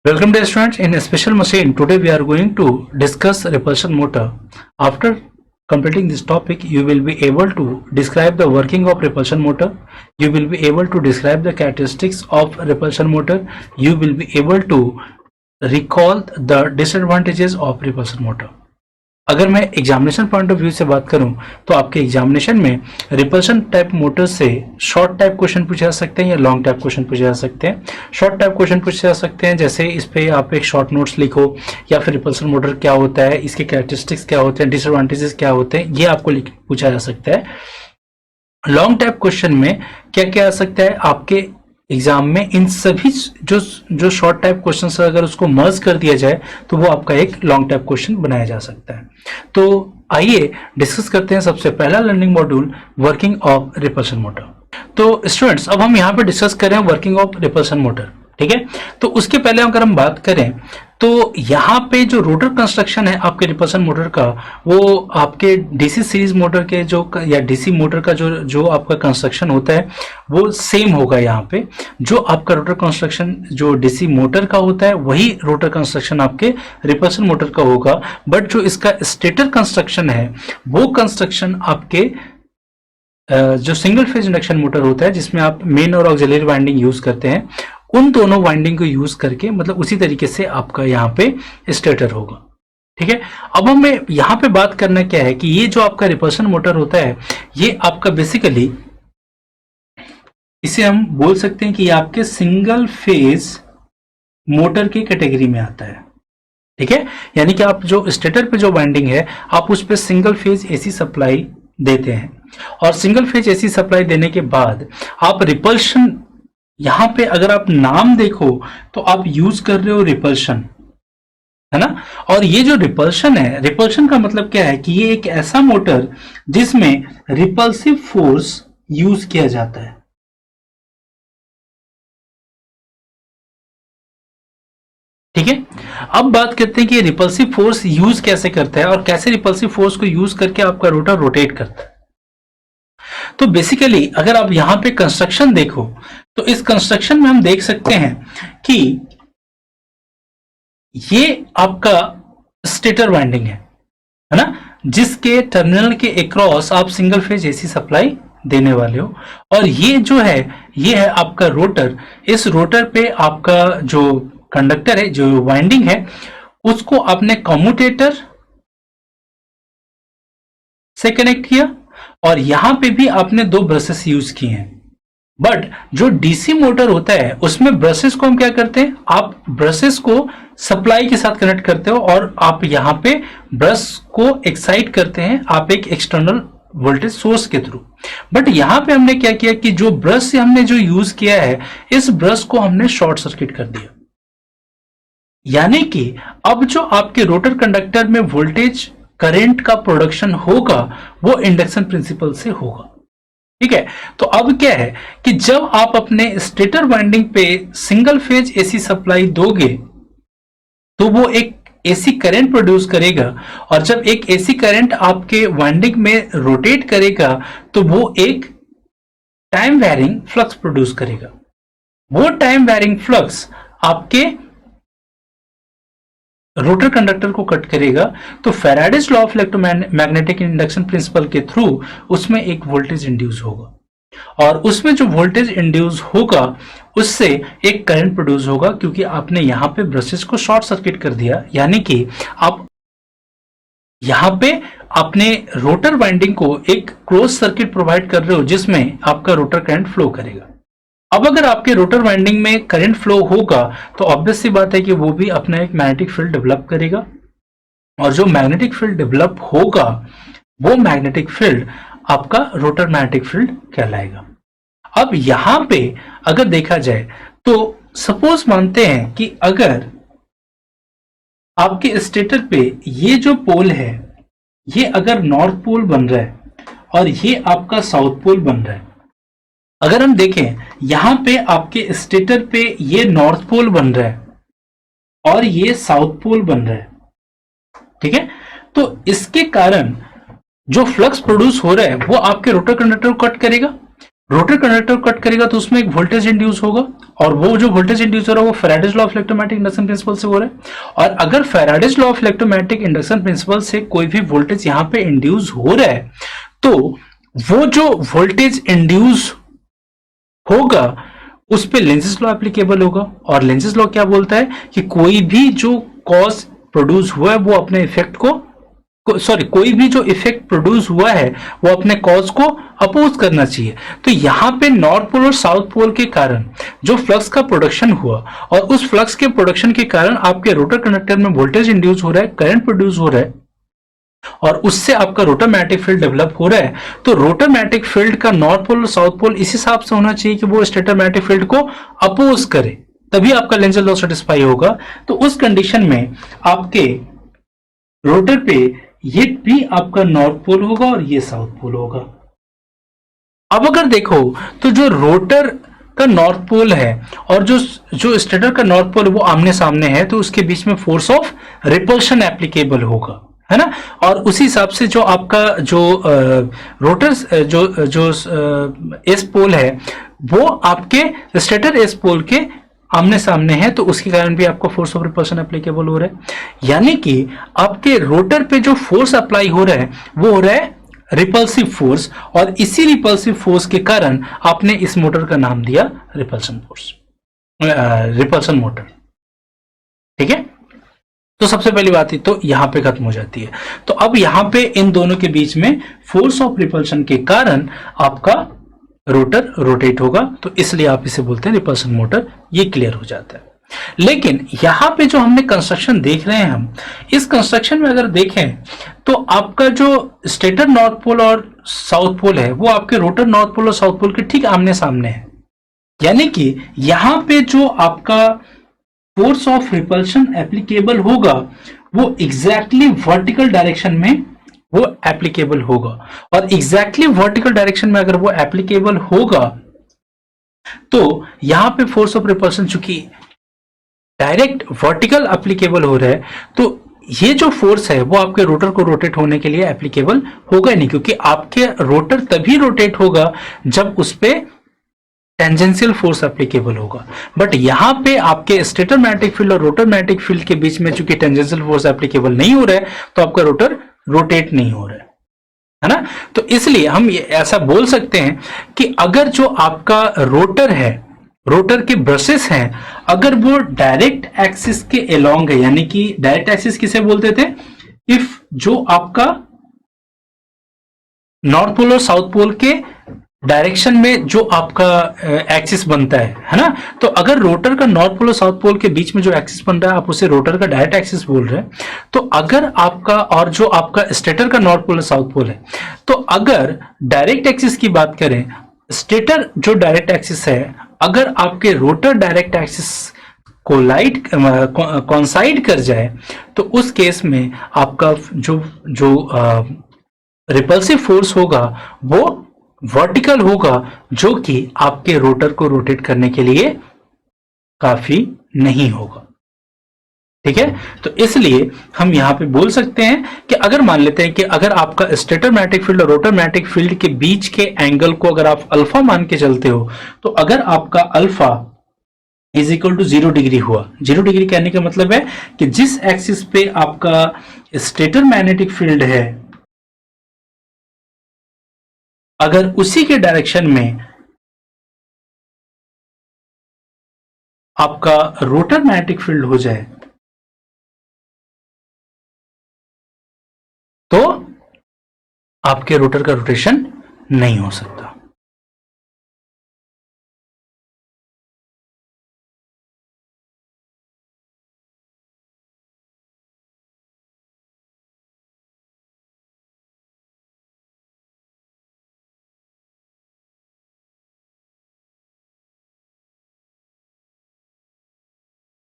Welcome dear students, in a special machine today we are going to discuss repulsion motor. After completing this topic you will be able to describe the working of repulsion motor, you will be able to describe the characteristics of repulsion motor, you will be able to recall the disadvantages of repulsion motor. अगर मैं examination point of view से बात करूं तो आपके examination में repulsion type motor से short type question पूछे जा सकते हैं या लॉन्ग टाइप क्वेश्चन पूछे जा सकते हैं। शॉर्ट टाइप क्वेश्चन पूछे जा सकते हैं, जैसे इस पे आप एक शॉर्ट नोट्स लिखो या फिर रिपल्सन मोटर क्या होता है, इसके कैरेक्टरिस्टिक्स क्या होते हैं, डिसएडवांटेजेस क्या होते हैं, ये आपको पूछा जा सकता है। लॉन्ग टाइप क्वेश्चन में क्या क्या आ सकता है आपके एग्जाम में, इन सभी जो शॉर्ट टाइप क्वेश्चन है अगर उसको मर्ज कर दिया जाए तो वो आपका एक लॉन्ग टाइप क्वेश्चन बनाया जा सकता है। तो आइए डिस्कस करते हैं सबसे पहला learning module, working of repulsion motor. तो स्टूडेंट्स अब हम यहाँ पे डिस्कस कर रहे हैं वर्किंग ऑफ रिपल्शन मोटर, ठीक है। तो उसके पहले अगर हम बात करें तो यहाँ पे जो रोटर कंस्ट्रक्शन है आपके रिपल्शन मोटर का, वो आपके डीसी सीरीज मोटर के जो या डीसी मोटर का जो आपका कंस्ट्रक्शन होता है वो सेम होगा। यहाँ पे जो आपका रोटर कंस्ट्रक्शन जो डीसी मोटर का होता है वही रोटर कंस्ट्रक्शन आपके रिपल्शन मोटर का होगा, बट जो इसका स्टेटर कंस्ट्रक्शन है वो कंस्ट्रक्शन आपके जो सिंगल फेज इंडक्शन मोटर होता है जिसमें आप मेन और ऑक्सिलरी वाइंडिंग यूज करते हैं, उन दोनों वाइंडिंग को यूज करके मतलब उसी तरीके से आपका यहाँ पे स्टेटर होगा, ठीक है। अब हमें यहाँ पे बात करना क्या है कि ये जो आपका रिपल्शन मोटर होता है ये आपका बेसिकली इसे हम बोल सकते हैं कि ये आपके सिंगल फेज मोटर की कैटेगरी में आता है, ठीक है। यानी कि आप जो स्टेटर पे जो वाइंडिंग है आप उस पर सिंगल फेज एसी सप्लाई देते हैं और सिंगल फेज एसी सप्लाई देने के बाद आप रिपल्शन, यहां पे अगर आप नाम देखो तो आप यूज कर रहे हो रिपल्शन, है ना। और ये जो रिपल्शन है, रिपल्शन का मतलब क्या है कि ये एक ऐसा मोटर जिसमें रिपल्सिव फोर्स यूज किया जाता है, ठीक है। अब बात करते हैं कि रिपल्सिव फोर्स यूज कैसे करता है और कैसे रिपल्सिव फोर्स को यूज करके आपका रोटर रोटेट करता है। तो बेसिकली अगर आप यहां पे कंस्ट्रक्शन देखो तो इस कंस्ट्रक्शन में हम देख सकते हैं कि ये आपका स्टेटर वाइंडिंग है ना, जिसके टर्मिनल के अक्रॉस आप सिंगल फेज एसी सप्लाई देने वाले हो। और ये जो है ये है आपका रोटर। इस रोटर पे आपका जो कंडक्टर है, जो वाइंडिंग है, उसको आपने कम्यूटेटर से कनेक्ट किया और यहां पे भी आपने दो ब्रशेस यूज किए हैं। बट जो डीसी मोटर होता है उसमें ब्रशेस को हम क्या करते हैं, आप ब्रशेस को सप्लाई के साथ कनेक्ट करते हो और आप यहां पे ब्रश को एक्साइट करते हैं आप एक एक्सटर्नल वोल्टेज सोर्स के थ्रू। बट यहां पे हमने क्या किया कि जो ब्रश हमने जो यूज किया है इस ब्रश को हमने शॉर्ट सर्किट कर दिया, यानी कि अब जो आपके रोटर कंडक्टर में वोल्टेज करंट का प्रोडक्शन होगा वो इंडक्शन प्रिंसिपल से होगा, ठीक है। तो अब क्या है कि जब आप अपने स्टेटर वाइंडिंग पे सिंगल फेज एसी सप्लाई दोगे तो वो एक एसी करंट प्रोड्यूस करेगा और जब एक एसी करंट आपके वाइंडिंग में रोटेट करेगा तो वो एक टाइम वेरिंग फ्लक्स प्रोड्यूस करेगा। वो टाइम वेरिंग फ्लक्स आपके रोटर कंडक्टर को कट करेगा, तो Faraday's law of electromagnetic induction principal के थ्रू उसमें एक वोल्टेज इंड्यूस होगा और उसमें जो वोल्टेज इंड्यूस होगा उससे एक करंट प्रोड्यूस होगा, क्योंकि आपने यहां पे ब्रशेस को शॉर्ट सर्किट कर दिया। यानी कि आप यहां पे अपने रोटर वाइंडिंग को एक क्लोज सर्किट प्रोवाइड कर रहे हो जिसमें आपका रोटर करंट फ्लो करेगा। अब अगर आपके रोटर वाइंडिंग में करंट फ्लो होगा तो ऑब्वियस सी बात है कि वो भी अपना एक मैग्नेटिक फील्ड डेवलप करेगा और जो मैग्नेटिक फील्ड डेवलप होगा वो मैग्नेटिक फील्ड आपका रोटर मैग्नेटिक फील्ड कहलाएगा। अब यहां पे अगर देखा जाए तो सपोज मानते हैं कि अगर आपके स्टेटर पे ये जो पोल है ये अगर नॉर्थ पोल बन रहा है और ये आपका साउथ पोल बन रहा है, अगर हम देखें यहां पे आपके स्टेटर पे ये नॉर्थ पोल बन रहा है और ये साउथ पोल बन रहा है, ठीक है। तो इसके कारण जो फ्लक्स प्रोड्यूस हो रहा है वो आपके रोटर कंडक्टर को कट करेगा रोटर कंडक्टर कट करेगा तो उसमें एक वोल्टेज इंड्यूस होगा, और वो जो वोल्टेज इंड्यूस हो रहा है वो Faraday's law of electromagnetic induction principal से हो रहा है। और अगर Faraday's law of electromagnetic induction principal से कोई भी वोल्टेज यहां पे इंड्यूस हो रहा है, तो वो जो वोल्टेज इंड्यूस होगा उस पे लेंजेस लॉ एप्लीकेबल होगा। और लेंजेस लॉ क्या बोलता है कि कोई भी जो कॉज प्रोड्यूस हुआ है वो अपने इफेक्ट को कोई भी जो इफेक्ट प्रोड्यूस हुआ है वो अपने कॉज को अपोज करना चाहिए। तो यहां पे नॉर्थ पोल और साउथ पोल के कारण जो फ्लक्स का प्रोडक्शन हुआ, और उस फ्लक्स के प्रोडक्शन के कारण आपके रोटर कंडक्टर में वोल्टेज इंड्यूस हो रहा है, करंट प्रोड्यूस हो रहा है, और उससे आपका रोटर मैग्नेटिक फील्ड डेवलप हो रहा है। तो रोटर मैग्नेटिक फील्ड का नॉर्थ पोल और साउथ पोल इस हिसाब से होना चाहिए कि वो स्टेटर मैग्नेटिक फील्ड को अपोज करे, तभी आपका लेंजेस लॉ सेटिस्फाई होगा। तो उस कंडीशन में आपके रोटर पे ये भी आपका नॉर्थ पोल होगा और ये साउथ पोल होगा। अब अगर देखो तो जो रोटर का नॉर्थ पोल है और जो स्टेटर का नॉर्थ पोल वो आमने सामने है, तो उसके बीच में फोर्स ऑफ रिपल्शन एप्लीकेबल होगा, है ना। और उसी हिसाब से जो आपका जो रोटर जो एस पोल है वो आपके स्टेटर एस पोल के आमने सामने है, तो उसके कारण भी आपको फोर्स ऑफ रिपल्शन एप्लीकेबल हो रहा है। यानी कि आपके रोटर पे जो फोर्स अप्लाई हो रहा है वो हो रहा है रिपल्सिव फोर्स, और इसी रिपल्सिव फोर्स के कारण आपने इस मोटर का नाम दिया रिपल्सन फोर्स, रिपल्सन मोटर। ठीक है, तो सबसे पहली बात ही तो यहां पे खत्म हो जाती है। तो अब यहां पे इन दोनों के बीच में फोर्स ऑफ रिपल्शन के कारण आपका रोटर रोटेट होगा, तो इसलिए आप इसे बोलते हैं रिपल्सन मोटर। ये क्लियर हो जाता है। लेकिन यहां पे जो हमने कंस्ट्रक्शन देख रहे हैं, हम इस कंस्ट्रक्शन में अगर देखें तो आपका जो स्टेटर नॉर्थ पोल और साउथ पोल है वो आपके रोटर नॉर्थ पोल और साउथ पोल के ठीक आमने सामने है। यानी कि यहां पे जो आपका फोर्स ऑफ रिपल्शन एप्लीकेबल होगा वो एग्जैक्टली वर्टिकल डायरेक्शन में वो एप्लीकेबल होगा, और एग्जैक्टली वर्टिकल डायरेक्शन में अगर वो एप्लीकेबल होगा तो यहां पे फोर्स ऑफ रिपल्शन चूंकि डायरेक्ट वर्टिकल एप्लीकेबल हो रहा है, तो ये जो फोर्स है वो आपके रोटर को रोटेट होने के लिए एप्लीकेबल होगा नहीं, क्योंकि आपके रोटर तभी रोटेट होगा जब उस पर टेंजेंशियल फोर्स एप्लीकेबल होगा। बट यहां पे आपके स्टेटर मैग्नेटिक फील्ड और रोटर मैग्नेटिक फील्ड के बीच में चूंकि टेंजेंशियल फोर्स एप्लीकेबल नहीं हो रहा है, तो आपका रोटर रोटेट नहीं हो रहा है ना। तो इसलिए हम ऐसा बोल सकते हैं कि अगर जो आपका रोटर है, रोटर के ब्रशेस हैं, अगर वो डायरेक्ट एक्सिस के अलोंग है, यानी कि डायरेक्ट एक्सिस किसे बोलते थे, इफ जो आपका नॉर्थ पोल और साउथ पोल के डायरेक्शन में जो आपका एक्सिस बनता है ना। तो अगर रोटर का नॉर्थ पोल और साउथ पोल के बीच में जो एक्सिस बन रहा है आप उसे रोटर का डायरेक्ट एक्सिस बोल रहे हैं। तो अगर आपका और जो आपका स्टेटर का नॉर्थ पोल और साउथ पोल है, तो अगर डायरेक्ट एक्सिस की बात करें, स्टेटर जो डायरेक्ट एक्सिस है, अगर आपके रोटर डायरेक्ट एक्सिस कोइंसाइड कर जाए, तो उस केस में आपका जो रिपल्सिव फोर्स होगा वो वर्टिकल होगा, जो कि आपके रोटर को रोटेट करने के लिए काफी नहीं होगा। ठीक है, तो इसलिए हम यहां पे बोल सकते हैं कि अगर मान लेते हैं कि अगर आपका स्टेटर मैग्नेटिक फील्ड और रोटर मैग्नेटिक फील्ड के बीच के एंगल को अगर आप अल्फा मान के चलते हो, तो अगर आपका alpha is equal to 0 degree हुआ, 0 डिग्री कहने का मतलब है कि जिस एक्सिस पे आपका स्टेटर मैग्नेटिक फील्ड है, अगर उसी के डायरेक्शन में आपका रोटर मैग्नेटिक फील्ड हो जाए, तो आपके रोटर का रोटेशन नहीं हो सकता।